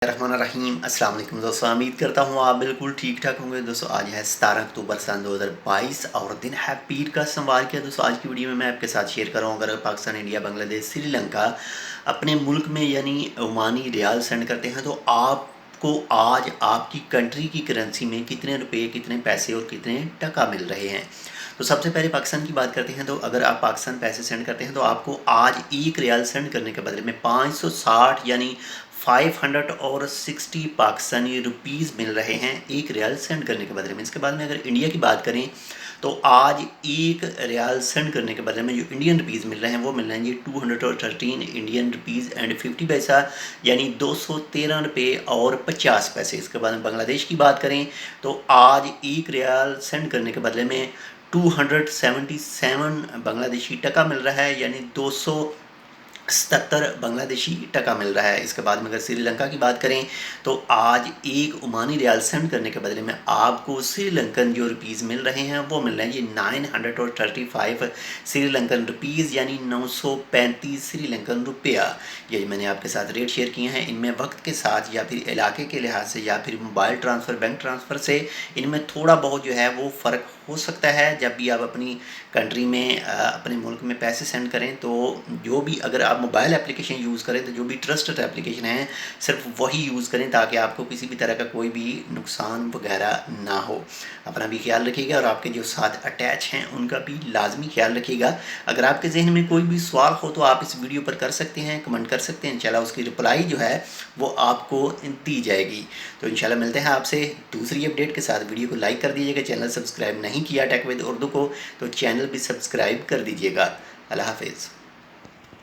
रहमान रहीम। अस्सलाम वालेकुम दोस्तों, उम्मीद करता हूँ आप बिल्कुल ठीक ठाक होंगे। दोस्तों आज है 17 अक्टूबर सन 2022 और दिन है पीर का सोमवार किया। दोस्तों आज की वीडियो में मैं आपके साथ शेयर कर रहा हूँ, अगर पाकिस्तान, इंडिया, बांग्लादेश, श्रीलंका अपने मुल्क में यानी ओमानी रियाल सेंड करते हैं तो आपको आज आपकी कंट्री की करेंसी में कितने रुपए, कितने पैसे और कितने टका मिल रहे हैं। तो सबसे पहले पाकिस्तान की बात करते हैं। तो अगर आप पाकिस्तान पैसे सेंड करते हैं तो आपको आज एक रियाल सेंड करने के बदले में 560 यानी 560 पाकिस्तानी रुपीज़ मिल रहे हैं एक रियाल सेंड करने के बदले में। इसके बाद में अगर इंडिया की बात करें तो आज एक रियाल सेंड करने के बदले में जो इंडियन रुपीज़ मिल रहे हैं वो मिल रहे हैं जी 213 इंडियन रुपीज़ एंड 50 पैसा यानी 213 रुपये और 50 पैसे। इसके बाद में बांग्लादेश की बात करें तो आज एक रियाल सेंड करने के बदले में 277 बांग्लादेशी टका मिल रहा है यानी 277 बांग्लादेशी टका मिल रहा है। इसके बाद में अगर श्रीलंका की बात करें तो आज एक ओमानी रियाल सेंड करने के बदले में आपको श्रीलंकन जो रुपीज़ मिल रहे हैं वो मिल रहे हैं जी 935 श्रीलंकन रुपीज़ यानी 935 श्रीलंकन रुपया। ये मैंने आपके साथ रेट शेयर किए हैं। इनमें वक्त के साथ या फिर इलाके के लिहाज से या फिर मोबाइल ट्रांसफ़र, बैंक ट्रांसफ़र से इनमें थोड़ा बहुत जो है वो फ़र्क हो सकता है। जब भी आप अपनी कंट्री में अपने मुल्क में पैसे सेंड करें तो जो भी, अगर आप मोबाइल एप्लीकेशन यूज़ करें तो जो भी ट्रस्टेड एप्लीकेशन है सिर्फ वही यूज़ करें ताकि आपको किसी भी तरह का कोई भी नुकसान वगैरह ना हो। अपना भी ख्याल रखिएगा और आपके जो साथ अटैच हैं उनका भी लाजमी ख्याल रखिएगा। अगर आपके जहन में कोई भी सवाल हो तो आप इस वीडियो पर कर सकते हैं, कमेंट कर सकते हैं। इंशाल्लाह उसकी रिप्लाई जो है वो आपको दी जाएगी। तो इंशाल्लाह मिलते हैं आपसे दूसरी अपडेट के साथ। वीडियो को लाइक कर दीजिएगा, चैनल सब्सक्राइब नहीं किया टेक विद उर्दू को तो चैनल भी सब्सक्राइब कर दीजिएगा। अल्लाह हाफिज़।